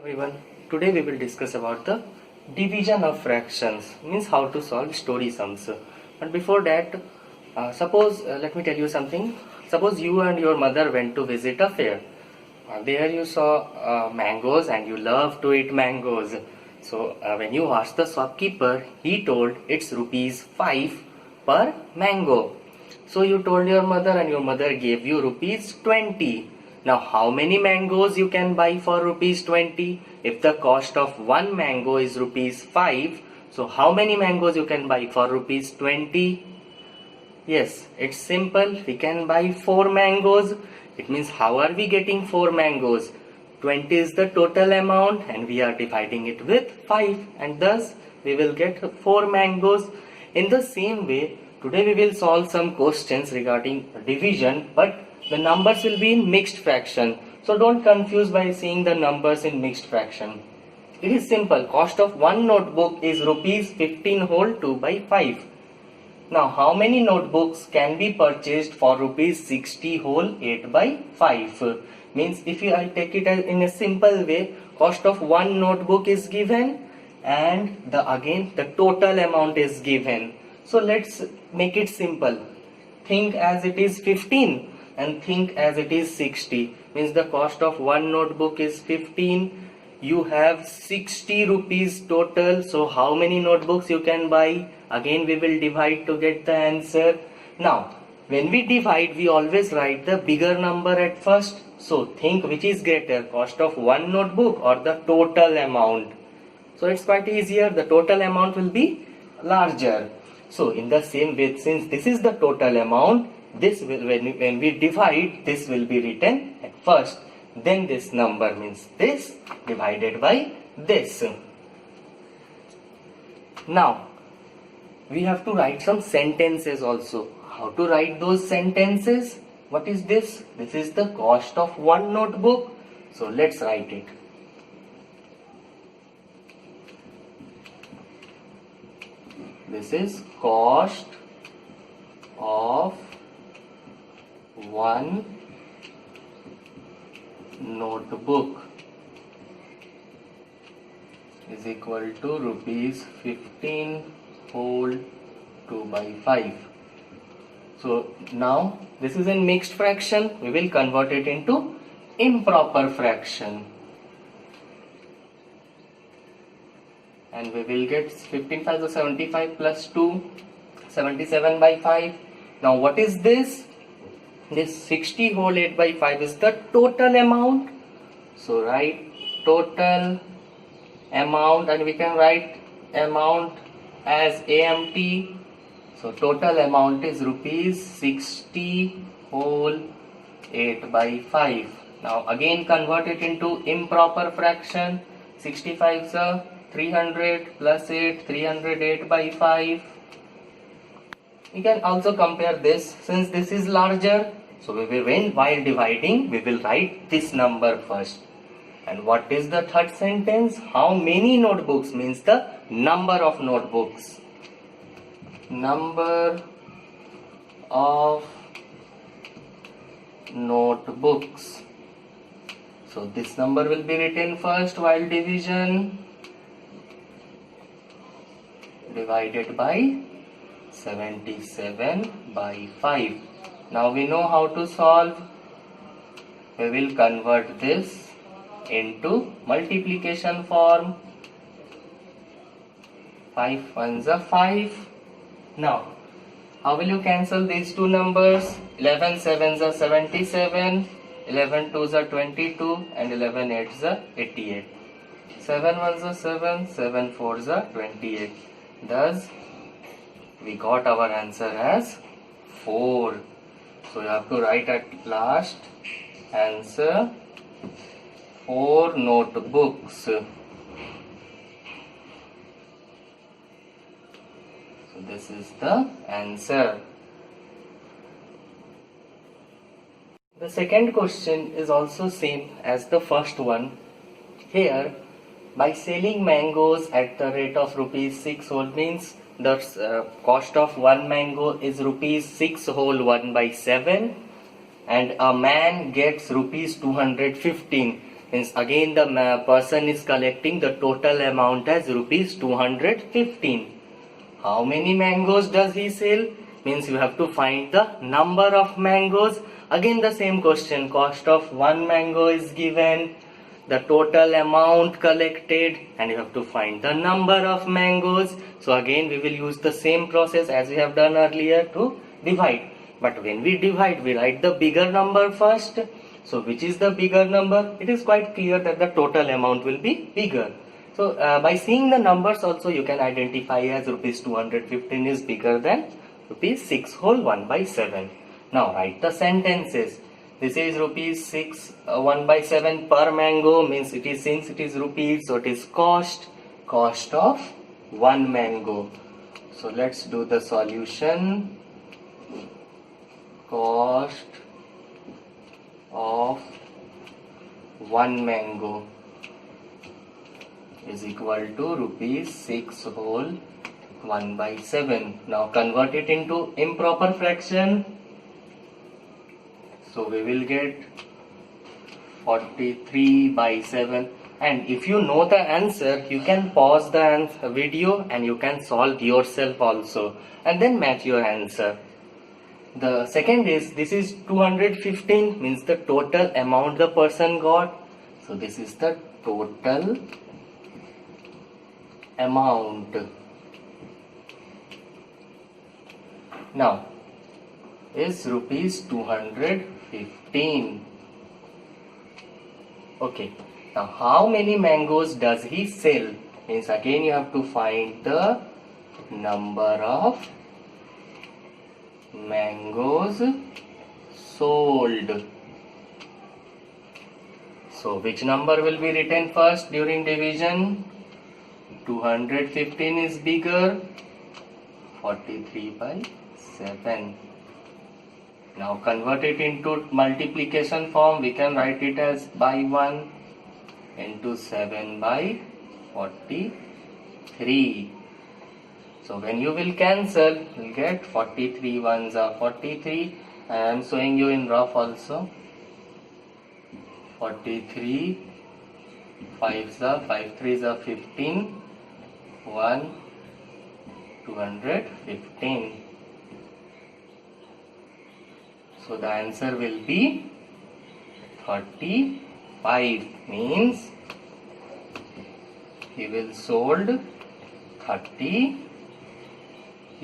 Everyone, today we will discuss about the division of fractions, means how to solve story sums. But before that, let me tell you something. Suppose you and your mother went to visit a fair. There you saw mangoes and you love to eat mangoes. So when you asked the shopkeeper, he told it's rupees 5 per mango. So you told your mother and your mother gave you rupees 20. Now how many mangoes you can buy for rupees 20? If the cost of one mango is rupees 5, so how many mangoes you can buy for rupees 20? Yes, it's simple. We can buy 4 mangoes. It means how are we getting 4 mangoes? 20 is the total amount and we are dividing it with 5 and thus we will get 4 mangoes. In the same way, today we will solve some questions regarding division, but the numbers will be in mixed fraction. So don't confuse by seeing the numbers in mixed fraction. It is simple. Cost of one notebook is rupees 15 whole 2 by 5. Now how many notebooks can be purchased for rupees 60 whole 8 by 5? Means if I take it in a simple way, cost of one notebook is given and the total amount is given. So let's make it simple. Think as it is 15 and think as it is 60. Means the cost of one notebook is 15. You have 60 rupees total. So how many notebooks you can buy? Again we will divide to get the answer. Now when we divide, we always write the bigger number at first. So think which is greater, cost of one notebook or the total amount. So it's quite easier. The total amount will be larger. So in the same way, since this is the total amount, this will when we divide, this will be written at first. Then this number means this divided by this. Now we have to write some sentences also. How to write those sentences? What is this? This is the cost of one notebook. So let's write it. This is cost of one notebook is equal to rupees 15 whole 2 by 5. So now this is in mixed fraction. We will convert it into improper fraction. And we will get 15 5 is 75 plus 2, 77 by 5. Now what is this? This 60 whole 8 by 5 is the total amount. So write total amount and we can write amount as AMT. So total amount is rupees 60 whole 8 by 5. Now again convert it into improper fraction. 65 is 300 plus 8, 308 by 5. We can also compare this since this is larger. So while dividing, we will write this number first. And what is the third sentence? How many notebooks means the number of notebooks. Number of notebooks. So this number will be written first while division. Divided by 77 by 5. Now we know how to solve. We will convert this into multiplication form. 5 ones are 5. Now how will you cancel these two numbers? 11 sevens are 77, 11 twos are 22 and 11 eights are 88. 7 ones are 7, 7 fours are 28. Thus we got our answer as 4. So you have to write at last answer 4 notebooks. So this is the answer. The second question is also same as the first one. Here, by selling mangoes at the rate of rupees 6 whole means the cost of one mango is rupees 6 whole 1 by 7 and a man gets rupees 215. Means again the person is collecting the total amount as rupees 215. How many mangoes does he sell? Means you have to find the number of mangoes. Again the same question, cost of one mango is given, the total amount collected, and you have to find the number of mangoes. So again we will use the same process as we have done earlier to divide. But when we divide, we write the bigger number first. So which is the bigger number? It is quite clear that the total amount will be bigger. So by seeing the numbers also you can identify as rupees 215 is bigger than rupees 6 whole 1 by 7. Now write the sentences. This is rupees 6 1 by 7 per mango, means it is, since it is rupees, so it is cost of one mango. So let's do the solution. Cost of one mango is equal to rupees 6 whole 1 by 7. Now convert it into improper fraction. So we will get 43 by 7. And if you know the answer, you can pause the video and you can solve yourself also and then match your answer. The second is, this is 215, means the total amount the person got. So this is the total amount. Now is rupees 215. Okay, now how many mangoes does he sell? Means again you have to find the number of mangoes sold. So which number will be written first during division? 215 is bigger, 43 by 7. Now convert it into multiplication form. We can write it as by 1 into 7 by 43. So when you will cancel, you will get 43 ones are 43. I am showing you in rough also. 43, 5s are 5 3s are 15, 1, 215. So the answer will be 35, means he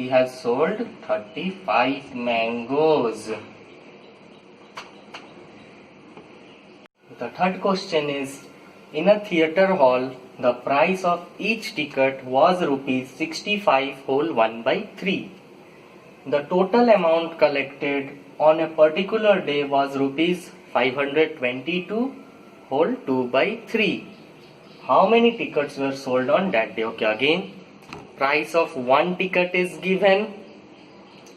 has sold 35 mangoes. The third question is, in a theatre hall, the price of each ticket was rupees 65 whole 1 by 3. The total amount collected on a particular day was rupees 522 whole 2 by 3. How many tickets were sold on that day? Okay, again, price of one ticket is given,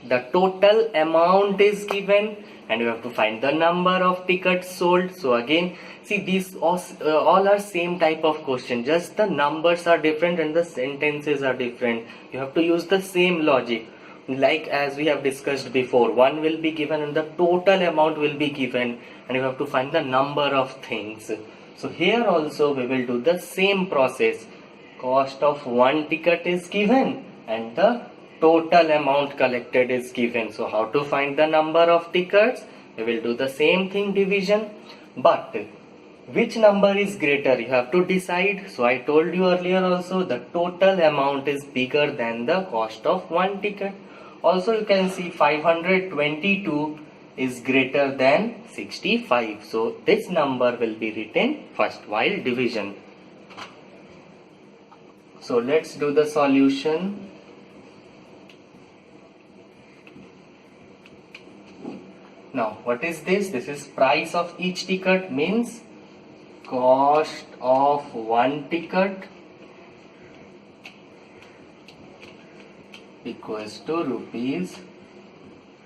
the total amount is given, and you have to find the number of tickets sold. So again, see, these all are same type of question, just the numbers are different and the sentences are different. You have to use the same logic. Like as we have discussed before, one will be given and the total amount will be given, and you have to find the number of things. So here also we will do the same process. Cost of one ticket is given and the total amount collected is given. So how to find the number of tickets? We will do the same thing, division. But which number is greater? You have to decide. So I told you earlier also, the total amount is bigger than the cost of one ticket. Also you can see 522 is greater than 65. So this number will be written first while division. So let's do the solution. Now what is this? This is price of each ticket, means cost of one ticket equals to rupees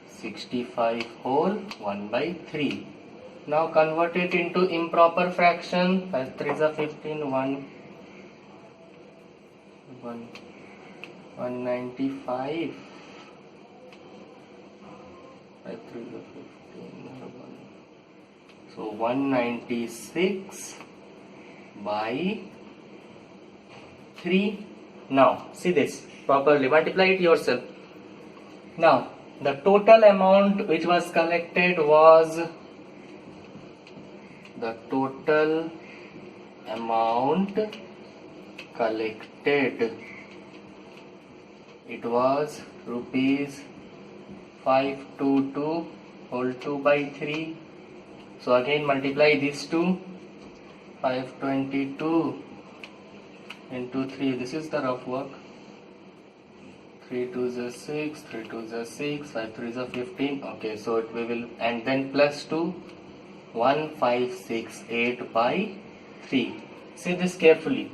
65 whole 1 by 3. Now convert it into improper fraction. 5 3s are 15, 195. 5 3s are 15, 1. So 196 by 3. Now see this properly, multiply it yourself. Now the total amount which was collected was it was rupees 522 whole 2 by 3. So again multiply these two, 522 into 3, this is the rough work, 3 2s are 6, 3 2s are 6, 5 3s are 15. Okay, so we will, and then plus 2, 1568 by 3. See this carefully.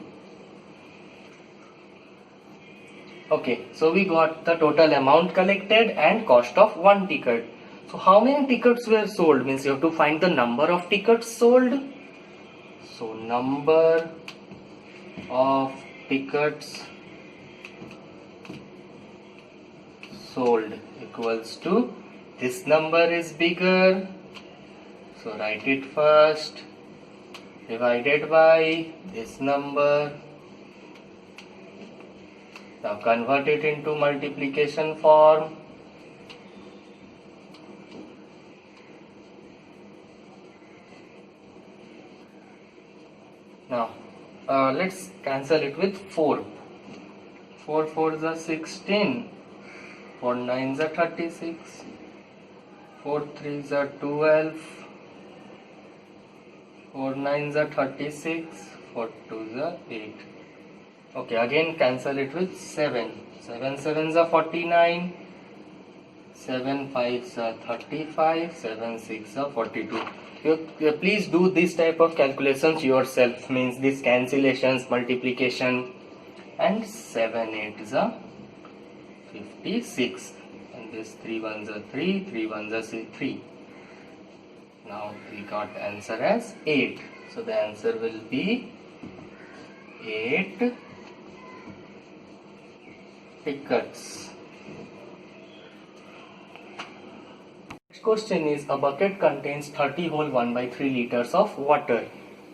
Okay, so we got the total amount collected and cost of one ticket. So how many tickets were sold? Means you have to find the number of tickets sold. So number of tickets sold equals to, this number is bigger, so write it first, divided by this number. Now convert it into multiplication form. Now let's cancel it with 4. 4 4s are 16, 4 9s are 36, 4 3s are 12, 4 9s are 36, 4 2s are 8. Okay, again cancel it with 7. 7 7s are 49, 7 5s are 35, 7 6 are 42. You please do this type of calculations yourself, means this cancellations, multiplication, and 7 8s are 56, and this 3 1s are 3, 3 1s are 3. Now we got answer as 8. So the answer will be 8 tickets. Next question is, a bucket contains 30 whole 1 by 3 liters of water.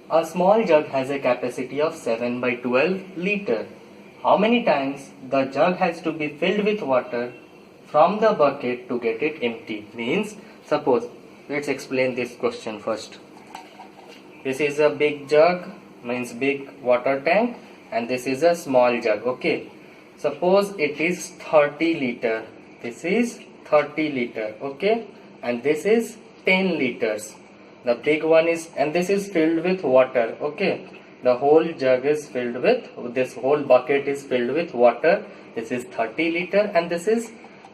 A small jug has a capacity of 7 by 12 liter. How many times the jug has to be filled with water from the bucket to get it empty? Means, suppose, let's explain this question first. This is a big jug, means big water tank, and this is a small jug. Okay, suppose it is 30 liter. This is 30 liter. Okay, and this is 10 liters. The big one is, and this is filled with water. Okay, the whole jug is filled with, this whole bucket is filled with water. This is 30 liter, and this is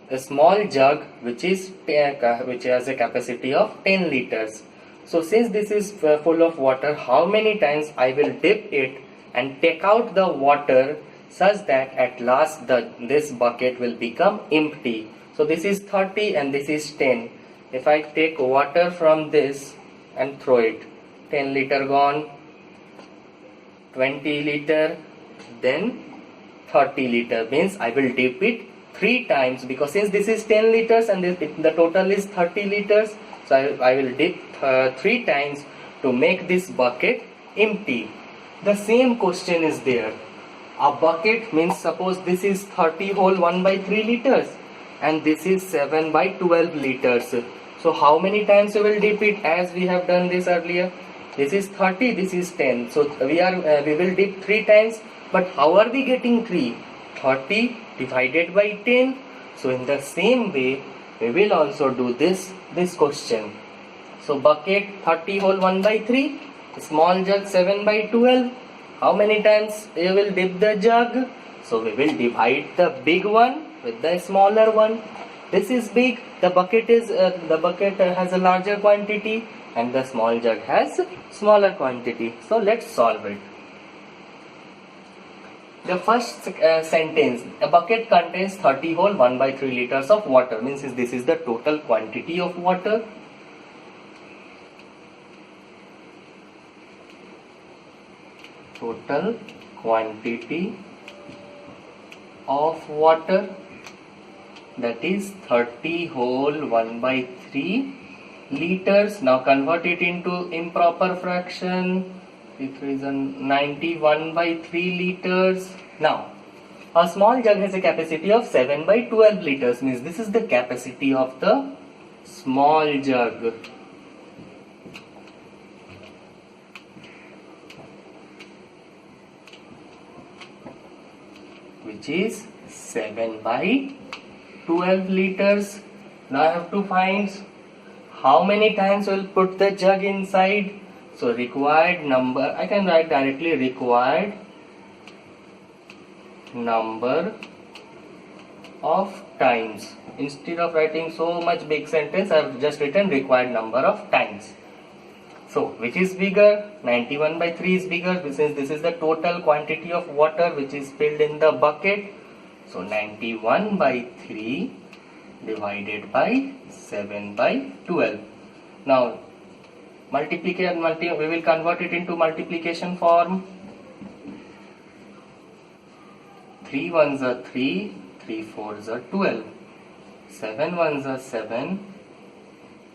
a small jug which has a capacity of 10 liters. So since this is full of water, how many times I will dip it and take out the water such that at last this bucket will become empty? So this is 30 and this is 10. If I take water from this and throw it, 10 liter gone, 20 liter, then 30 liter, means I will dip it 3 times, because since this is 10 liters and the total is 30 liters, so I will dip 3 times to make this bucket empty. The same question is there. A bucket, means suppose this is 30 whole 1 by 3 liters and this is 7 by 12 liters. So how many times you will dip it, as we have done this earlier? This is 30, this is 10. So we will dip 3 times. But how are we getting 3? 30 divided by 10. So in the same way, we will also do this question. So bucket 30 whole 1 by 3, small jug 7 by 12. How many times you will dip the jug? So we will divide the big one with the smaller one. This is big, the bucket has a larger quantity, and the small jug has smaller quantity. So let's solve it. The first sentence, a bucket contains 30 whole 1 by 3 liters of water, means this is the total quantity of water. Total quantity of water, that is 30 whole 1 by 3 liters. Now convert it into improper fraction. 33 is 91 by 3 liters. Now, a small jug has a capacity of 7 by 12 liters, means this is the capacity of the small jug. Which is 7 by 12 liters. Now I have to find how many times we'll put the jug inside. So required number, I can write directly required number of times. Instead of writing so much big sentence, I have just written required number of times. So which is bigger? 91 by 3 is bigger, since this is the total quantity of water which is filled in the bucket. So 91 by 3 divided by 7 by 12. Now multiplication, we will convert it into multiplication form. 3 ones are 3, 3 fours are 12, 7 ones are 7,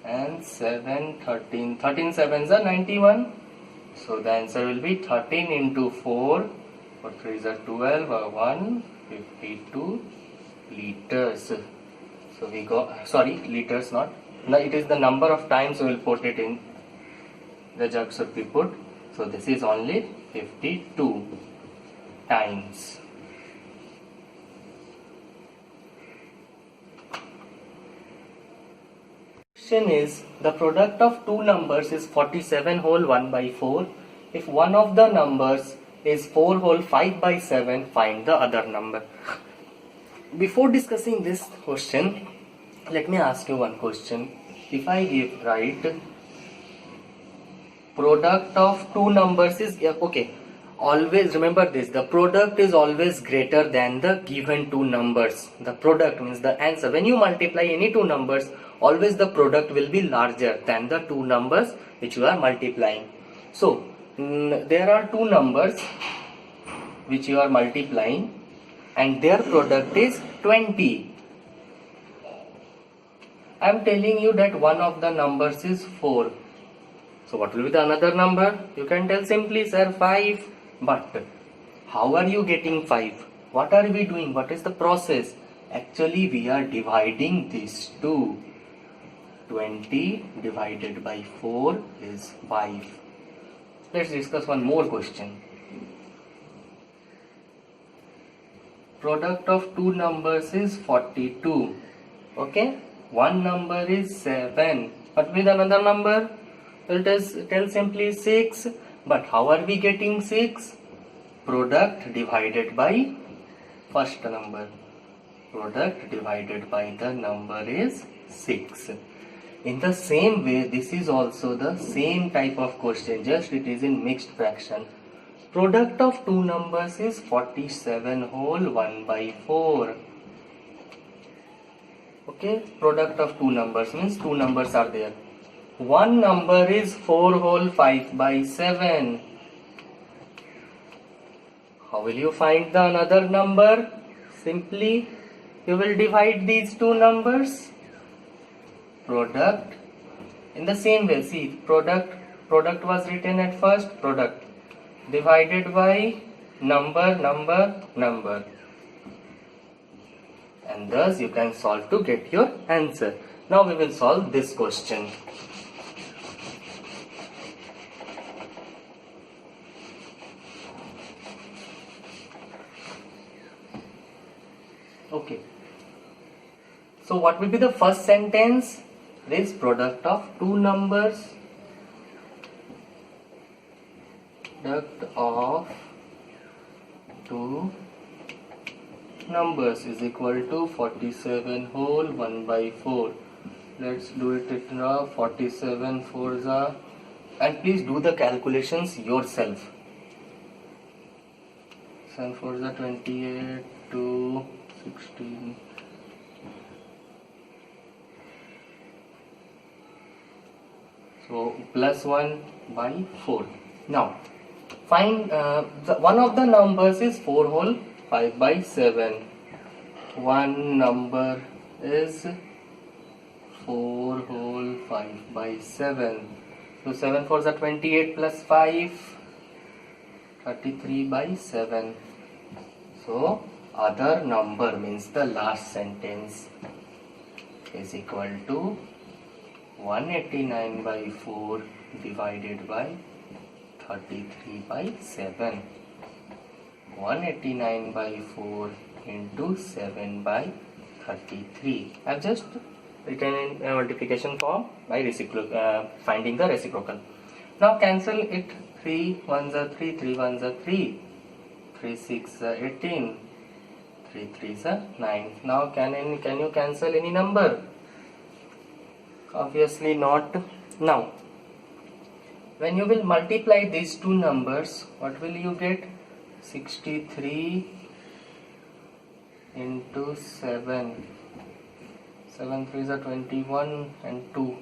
and 7 13, 13 sevens are 91. So the answer will be 13 into 4, 4 threes are 12, 152 liters. So we go, sorry, liters not, no, it is the number of times we will put it in the jug should be put. So this is only 52 times. Question is, the product of two numbers is 47 whole 1 by 4. If one of the numbers is 4 whole 5 by 7, find the other number. Before discussing this question, let me ask you one question. If I write product of two numbers is, okay, always remember this, the product is always greater than the given two numbers. The product means the answer. When you multiply any two numbers, always the product will be larger than the two numbers which you are multiplying. So there are two numbers which you are multiplying and their product is 20. I am telling you that one of the numbers is 4. So what will be the another number? You can tell simply, sir, 5. But how are you getting 5? What are we doing? What is the process? Actually, we are dividing these two. 20 divided by 4 is 5. Let's discuss one more question. Product of two numbers is 42. Okay? One number is 7. What with another number? Let us tell simply 6. But how are we getting 6? Product divided by first number. Product divided by the number is 6. In the same way, this is also the same type of question, just it is in mixed fraction. Product of two numbers is 47 whole 1 by 4. Okay, product of two numbers means two numbers are there. One number is 4 whole 5 by 7. How will you find the another number? Simply, you will divide these two numbers. Product, in the same way, see, product was written at first, product divided by number, and thus you can solve to get your answer. Now we will solve this question. Okay, so what will be the first sentence? This product of two numbers, product of two numbers is equal to 47 whole 1 by 4. Let's do it now. 47 fours are, and please do the calculations yourself. 7 fours are 28, 2, 16. So plus 1 by 4. Now find one of the numbers is 4 whole 5 by 7. One number is 4 whole 5 by 7. So 7 fours are 28 plus 5. 33 by 7. So other number means the last sentence is equal to 189 by 4 divided by 33 by 7. 189 by 4 into 7 by 33. I have just written in multiplication form by finding the reciprocal. Now cancel it. 3 1s are 3, 3 1s are 3, 3 6 are 18, 3 3s are 9. Now can you cancel any number? Obviously not. Now when you will multiply these two numbers, what will you get? 63 into 7. 7 3s are 21 and 2.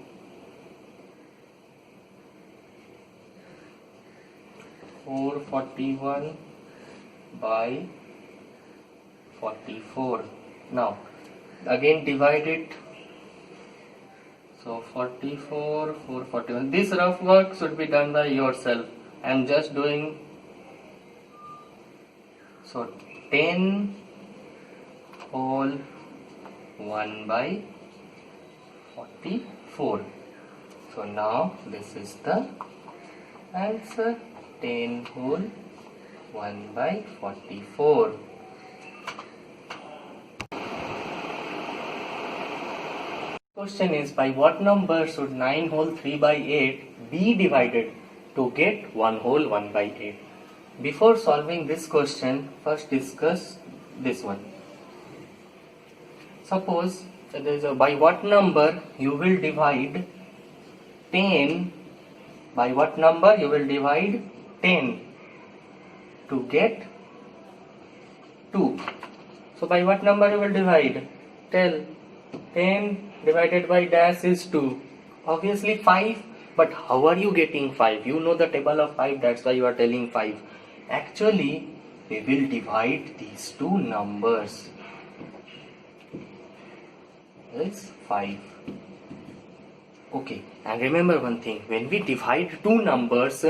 441 by 44. Now again divide it. So 44, 441. This rough work should be done by yourself. I am just doing. So 10 whole 1 by 44. So now this is the answer. 10 whole 1 by 44. Question is, by what number should 9 whole 3 by 8 be divided to get 1 whole 1 by 8? Before solving this question, first discuss this one. Suppose by what number you will divide 10, by what number you will divide 10 to get 2. So by what number you will divide? Tell. 10 divided by dash is 2. Obviously 5. But how are you getting 5? You know the table of 5, that's why you are telling 5. Actually, we will divide these two numbers. Is 5. Okay, and remember one thing, when we divide two numbers,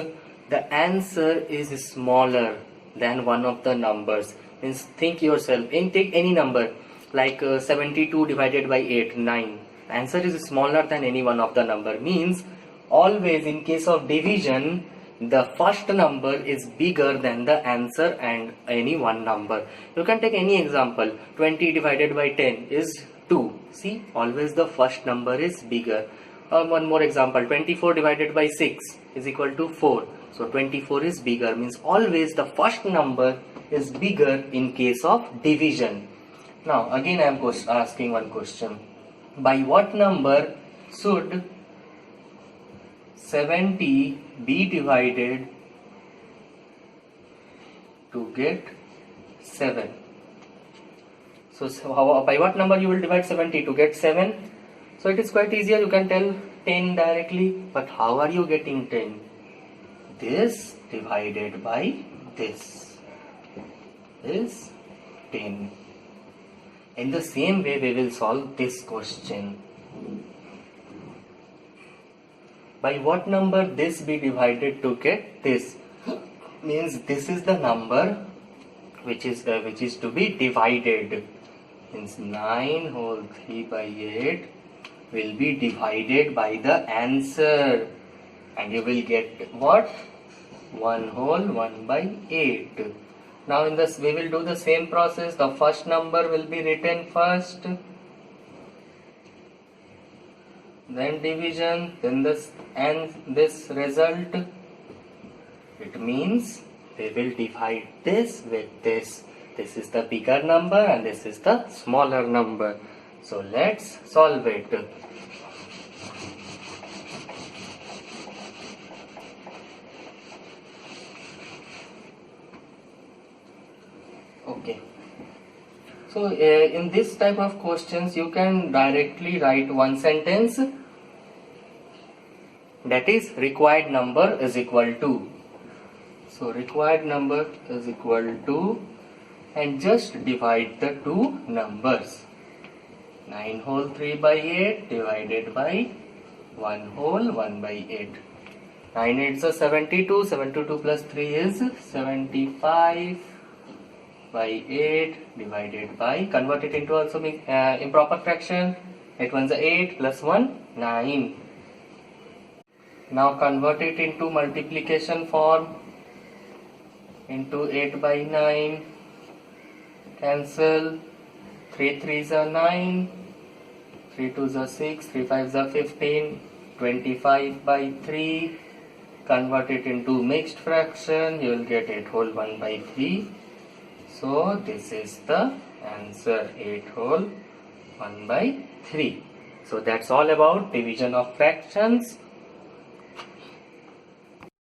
the answer is smaller than one of the numbers. Means think yourself, take any number like 72 divided by 8, 9. The answer is smaller than any one of the number. Means always in case of division, the first number is bigger than the answer and any one number. You can take any example. 20 divided by 10 is 2. See, always the first number is bigger. One more example, 24 divided by 6 is equal to 4. So 24 is bigger, means always the first number is bigger in case of division. Now again I am asking one question. By what number should 70 be divided to get 7? So by what number you will divide 70 to get 7? So it is quite easier, you can tell 10 directly. But how are you getting 10? This divided by this is 10. In the same way we will solve this question. By what number this be divided to get this? Means this is the number which is to be divided. Means 9 whole 3 by 8 will be divided by the answer, and you will get what? 1 whole 1 by 8. Now in this we will do the same process. The first number will be written first, then division, then this and this result. It means we will divide this with this. This is the bigger number and this is the smaller number. So let's solve it. Okay. So in this type of questions you can directly write one sentence, that is required number is equal to. So required number is equal to, and just divide the two numbers. 9 whole 3 by 8 divided by 1 whole 1 by 8. 9 8s are 72. 72 plus 3 is 75 by 8 divided by, convert it into also improper fraction. 8 ones are 8 plus 1 9. Now convert it into multiplication form, into 8 by 9, cancel, 3 3s are 9, 3 2s are 6, 3 5s are 15, 25 by 3, convert it into mixed fraction, you will get 8 whole 1 by 3. So this is the answer, 8 whole 1 by 3. So that's all about division of fractions.